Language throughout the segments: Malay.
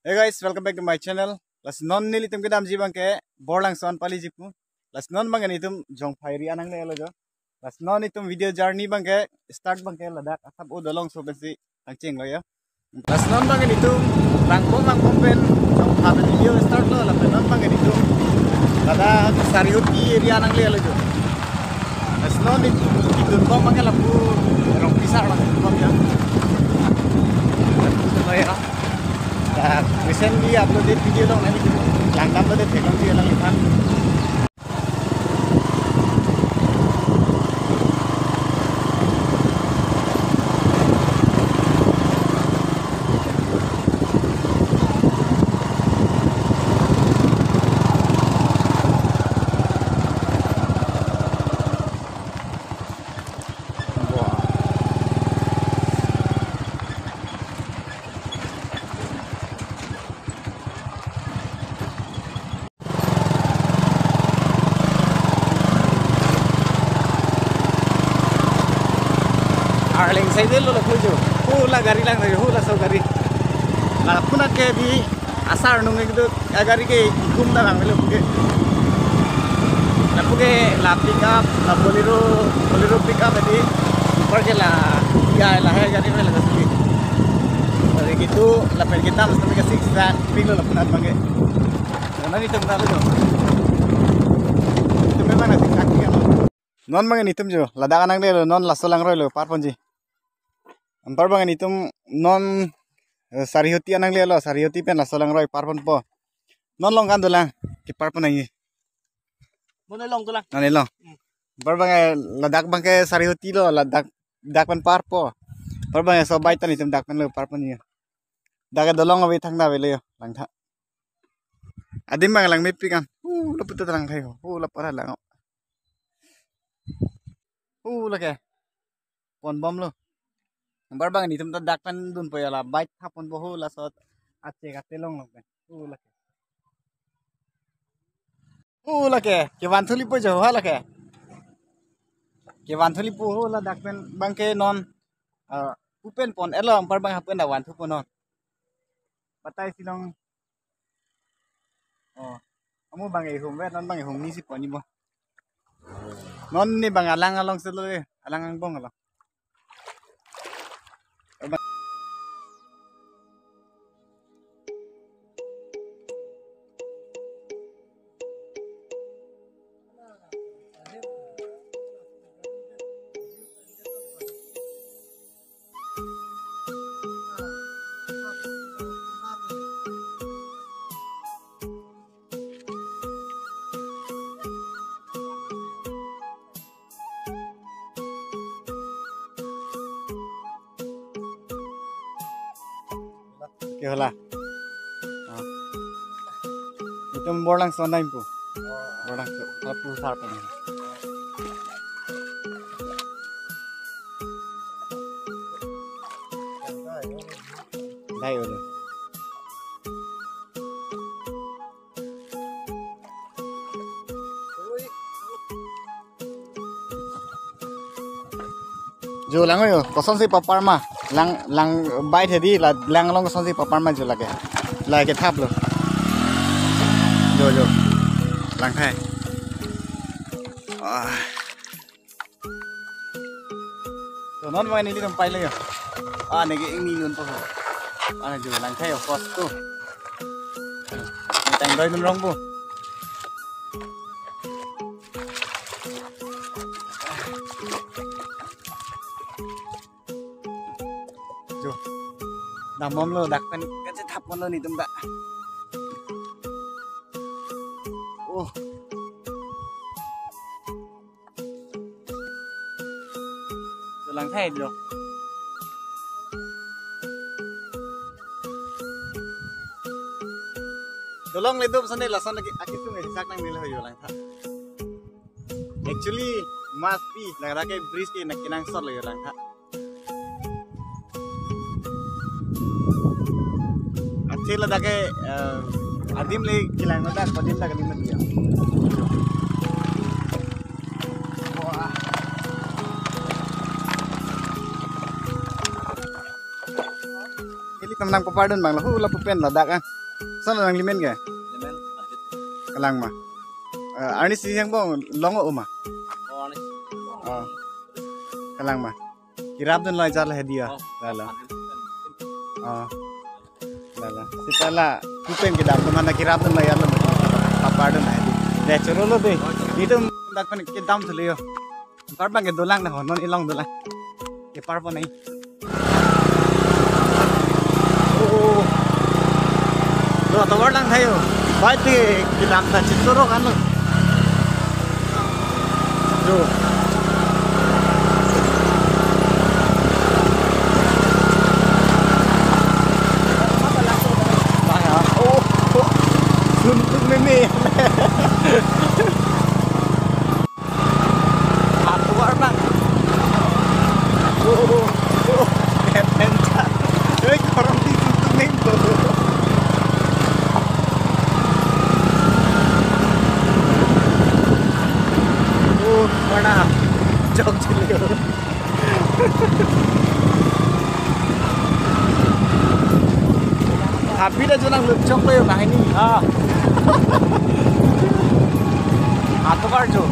Hey guys, welcome back to my channel. Las non nili tum kedam jibang ke borlang son pali jipu. Las non bang ni tum jong phairi anang le lo. Las non ni tum video journey bang ke start bang ke ladak asap o dolong so besi angcing lo ya. Las non bang ni tum rangpom pen jong phabe video start lo la non bang ni tum lada sariuti area anang le lo. Las non ni tum bang bang la pu rong pisar lah bang ya. Lo ya. Recently uploaded video dong nanti yang uploaded teknologi yang lihat. Arling saya dulu lah puju, hula gari lang dari hula so gari. Nah punat ke di asar nunggu gitu, gari ke ikum dah lang belum ke. Nah puke la pick up, la bolero pick up tadi, pergi lah, ya lah gari mana lah sini. Dari gitu, la pergi kita mesti ke six dan pilih lah punat bangke. Nah ini tempat apa itu memang nasi kaki kan. Non bangke nitum jo, ladakan ang deh non lasolang roy lo, parpon ji. Ampar bang itum non sarihoti anang le lo sarihoti pen lasolang roy parpon po non long kan dulang ki parpon ai Mana long tu lah. non long ampar bang ladak bang ke sarihoti lo ladak dak pen parpo par bang so baitan itum dak pen lo parpon ni daga dolong awi thang da le yo lang tha adim bang lang mepi kan lo putu lang khai ho la para lang la ke pon bom lo Bar bang ni tum ta dak pen dun po yala bike hapon bohu la sot ache ka telong log ben la ke wanthuli po jo hala ke wanthuli po la dak pen bang ke non upen pon elo bar bang hapen da wanthu po non patai silong amu bang e hum vet non bang e hum ni si po ni mo non ni bang alang along selo alang ang bong along Oke lah. Itu borlang sonda impu. Borlang satu sarap ini. Dai udah. Jo lang yo, kosong si papar mah. Lang bait hedi la lang long son si papar ma jo lage thap lo jo lang khai to non vai ni li dam pai le yo ne ge ing ni nun po jo lang khai of course tu tang doi nun rong bu Dah mom lo dak pen kan se thap mon lo ni tum da lang thay được Dolong le dum sane la sane akit tu ngai sak nang ni lo yo lang tha Actually must be la ke bridge ke nak kinang sot lo yo lang tha Sila dake adim le kilang na dak padin dak adim dia. Wah. Ini nang papadon bang lahu la pupen ladak ang. Sana nang limen ke? Lemen lanjut. Kalang mah. Arni sisang bong longo uma. Oh nih. Oh. Kalang mah. Kirap dun lai jala hadiah. Oh. Lala. Oh. Lala. Sitala pupen ke dam mana kirap dun lai ala papadon hai. De cholo lo de. Itu dak pan ke dam thliyo. Par bang ke dolang na honon ilong dolang. Ke par po nai. Oh. Lo tawar lang thayo. Bai te ke dam ta chitoro kan lo. Jo. Suntuk meme. Aku bang. Penca. Korang di suntuk meme. Mana? Jog cilio. Tapi dah junang lucok lo nah ini. Atau karjo.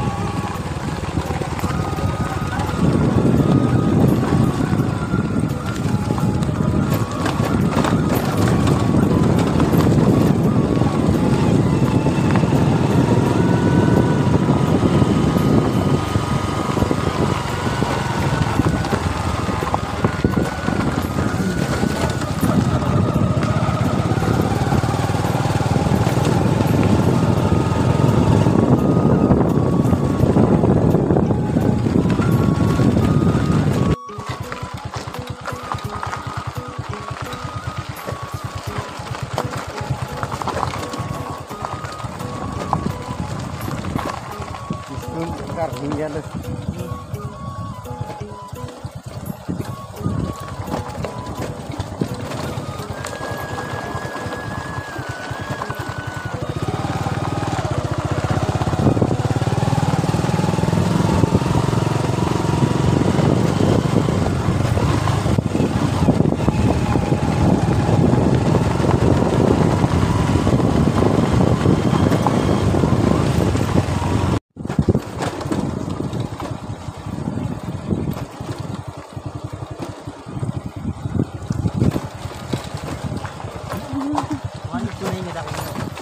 Tinggal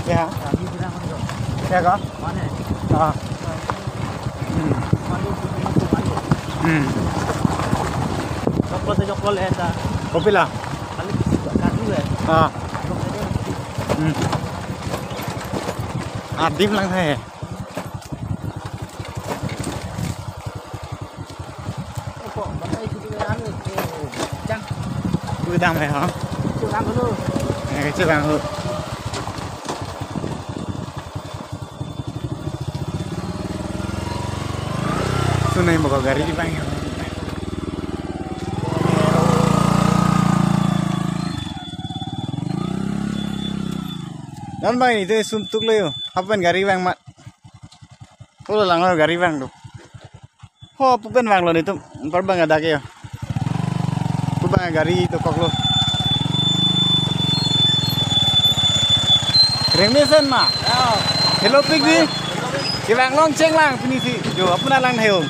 ya, ya kok? Mana? Ah. Coklat eta. Kopi lah. Kali kadu ya. Ah. Adim lang thay. Kok bakai itu anu cang. Udang hay hả? Chưa ăn nữa. Chưa ăn hư. Sunay mo ko gari di bang. Dan bang itu suntuk lo yo. Apa gari bang mat? Kalau lang lo gari bang tu. Oh, pupen bang lo itu. Par bang ada ke yo. Pupen gari itu kok lo. Remesen mah. Hello pig di. Ki bang long cheng lang pini si. Jo apuna lang theo.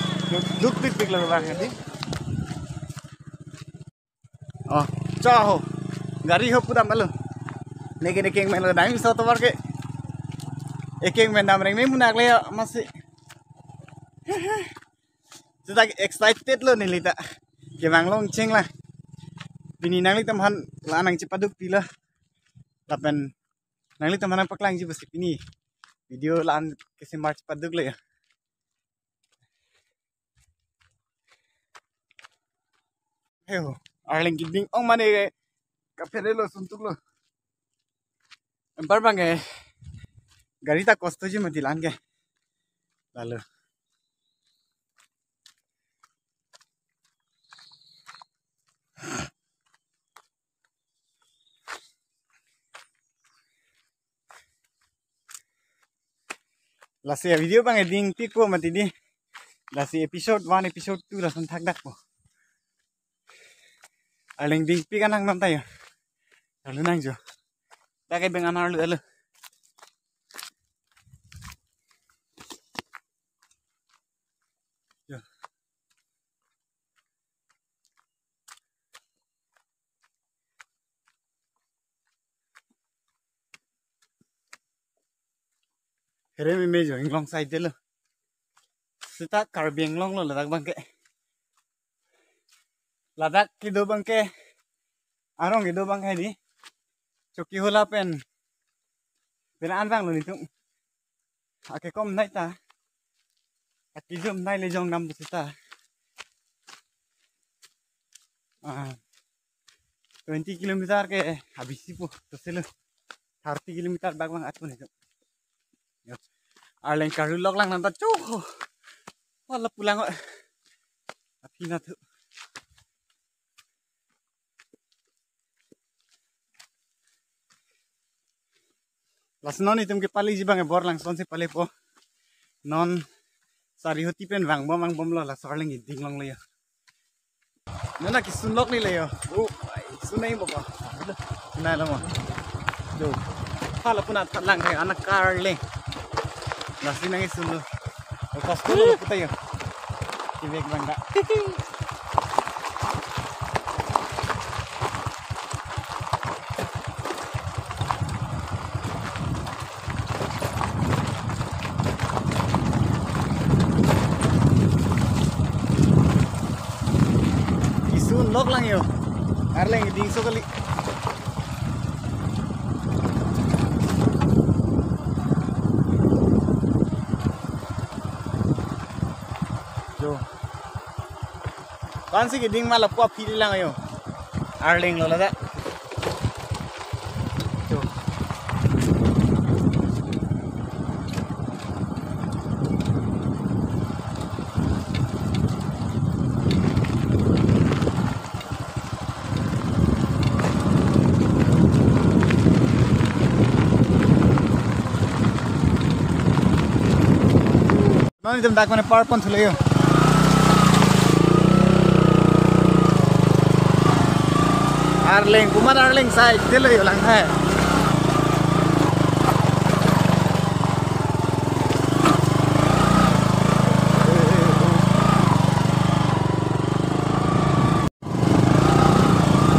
Duk pig lo bang nanti. Oh, cho gari ho pura malo. Nege keng men lo dang bisa to ke. Ekeng men dam reng me munak le masih. Sudah excited lo nih lita. Ki bang long cheng lah. Pini nang li tamhan lanang cipaduk pila. Tapen nang li tamhan paklang ji basi pini. Video lan kasi march paduk le ya. Heo, arling giding ong mane kapere lo suntuk lo. Empar bang gari tak kosto ji mati lan ke. Lalu. Lasi video bang eding piko mati di. Lasi episode 1 episode 2 lasan thak dak po. Arling ding pi kanang nam tayo. Lalu nang jo. Pakai bengan lalu. Jo. Here me jo inglong side dulu. Sita karbing long lo ladak bangke. Ladak kido bangke. Arong kido bangke di. Choki hola pen. Pena anbang lo nitung. Ake kom nai ta. Aki jom nai le jong nam sita. 20 kilometer ke habis itu to selo 30 kilometer bag bang atun itu. Arleng karu lok lang nanta cuh. Wala pulang kok. Apina tuh. Las non itum ke pali jibang e bor lang son se pali po. Non sari hoti pen bang bom lo la sarling iding long le yo. Nana ki sunlok ni le yo. Sunai mo pa. Na la mo. Do. Hala puna lang kay anak karle. Nasi nang isunlo. Pas ko lo puta yo. Ibig bangga. Lok lang yo. Arleng ding so kali. Jo. Kan si ding mala po pili lang yo. Arleng lo lada. Jo. Nani tum dak mane power point thule yo. Arleng kumar Arleng side dele yo lang hai.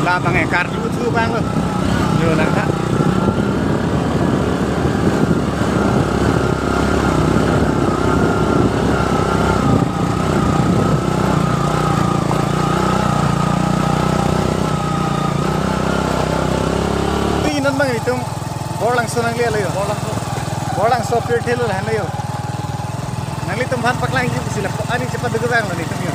La bang e kar lu bang lo. Yo lang ha. Nan bang itum bolang so nang le yo bolang so pir thelo han yo nangli tum bhan paklang ji sila ani cepat dugu bang lo ni tum yo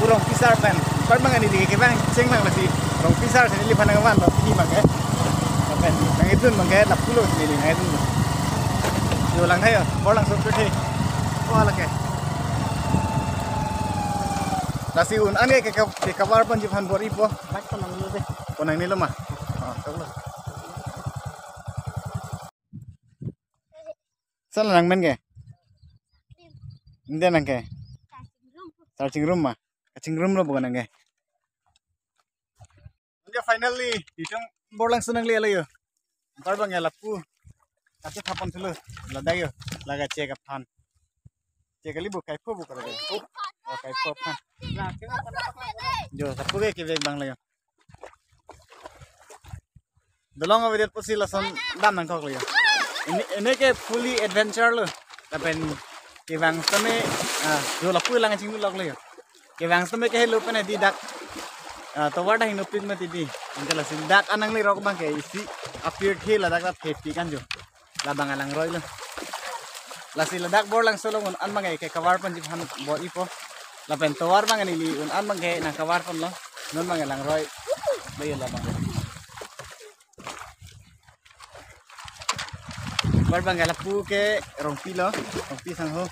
purong pisar pen par bang ani dige ke bang sing bang lasi rong pisar sini li phanang wan lo pi bang ke pen nang itun bang ke lap pulo ni nang itun yo lang hai yo bolang so pir the wala ke lasi un ani ke kabar pan ji phan bori po bak panang lo de ponang ni lo ma Salah nang men ke? Inde nang ke? Searching room mah. Searching room lo bukan nang ke? Oke finally itong borlang sunang li alayo. Tar bang ya lapu. Kasi thapon thulu. Ladayo. Laga check up pan. Check ali bu kaipo bu kara. Oh kaipo pan. Jo sapu ke beg bang layo. Dolong avidel posi lason dam nang kok layo. Ini ke fully adventure lo, tapi ke bang sama jo lapu lang cing log lo yo, ke bang sama ke hello pun di dak, tawar dah hinupin mati di, ingkala sin dak anang li rok bang ke isi appear ke ladak lat happy kan jo, labang alang roy lo, lasi ladak bor lang solo un an bang ke kawar pun jiphan bor ipo, lapen tawar bang ani li un an bang ke nang kawar pun lo, non bang alang roy, lo yo labang. Bar bang lapu ke rompi lo, rompi sang ho.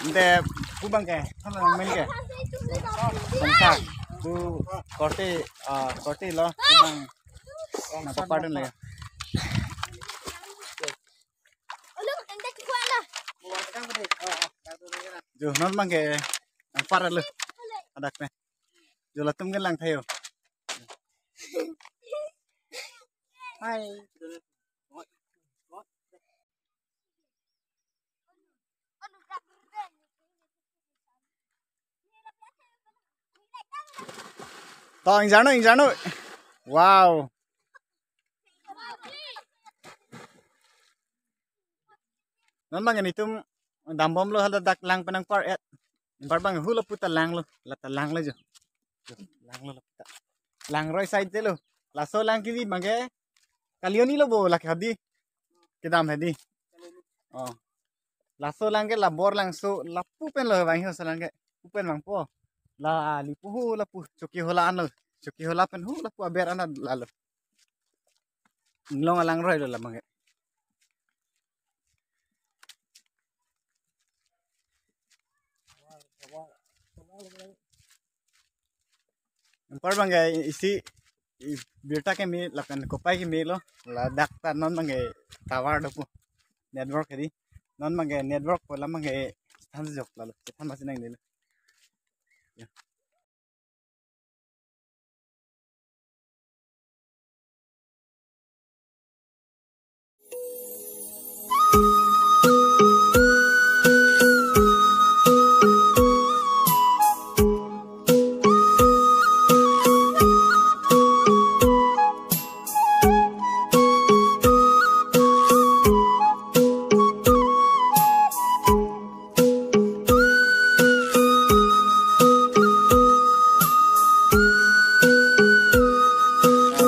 Nde pu bang ke, sama nang mel ke. Sangka, pu korte lo, pu bang na papadon le. Jo non bang ke ang para lo. Adak me. Jo latum ke lang thayo. Hai. To anh Giáng ơi. Wow. Non bang ini tum dambom lo hada dak lang panang par et. Par bang hula puta lang lo, lata lang lo jo. Lang lo puta. Lang roi side te lo. Laso lang kidi bangke. Kalioni lo bo lak hadi. Kedam hadi. Oh. Laso lang ke labor lang so lapu pen lo bang ho salang ke. Upen bang po. La lipu hu lapu choki hola an lo. Choki hola pen hu lapu aber ana lalo. Nglong alang roi lo la bangke. Par bang isi birta ke mi lakan kopai ke mi lo la dakta non bang tawar do pu network hedi non bang network ko lam bang stan jok lalo tan masin nang ni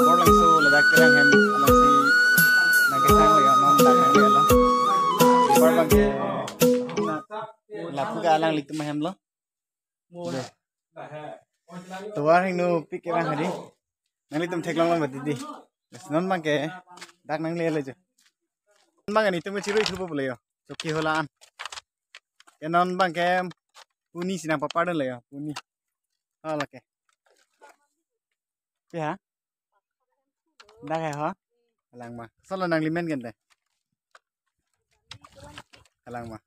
bor lang so la dak terang hem alang si nagesang lo ya non dak ang lo par bang la pu ga alang litum hem lo tuar hing no pik rang hadi nang litum theklong lo mati di non bang ke dak nang le jo non bang ni tum chirui thubo bole yo choki hola an non bang ke puni sinang papadon le yo puni hala ke ya dak hai ha halang ma solo nang limen gen de halang ma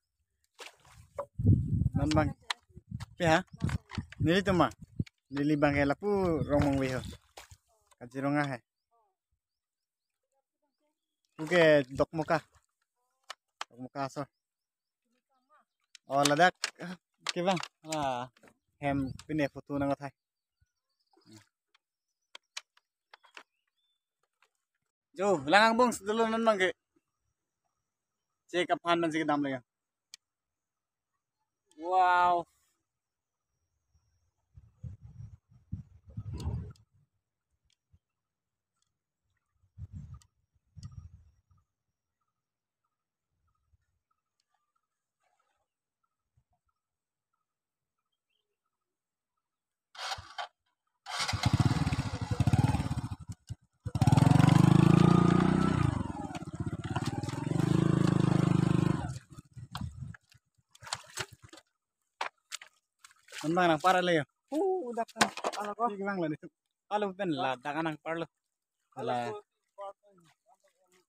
non bang ya nili tuma nili bang ke lapu romong we ho kajironga hai puke dokmuka so oh ladak ke bang hem pine foto nang thai jo langang bong dulu non bang ke cek kapan man sih dam lagi wow non bang nang para lagi udah kan ini bang lah itu kalau ben lah dagan nang par lo lah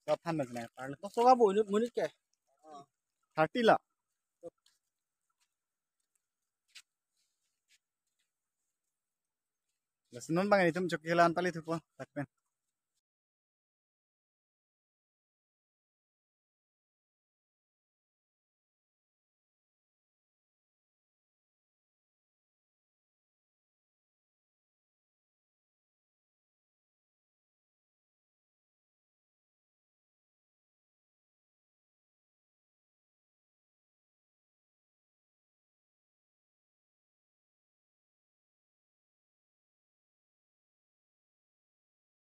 kapan man nang par lo Nó số các buổi muốn đi kể. 30 lah non bang itu coki helan pali tu po takpen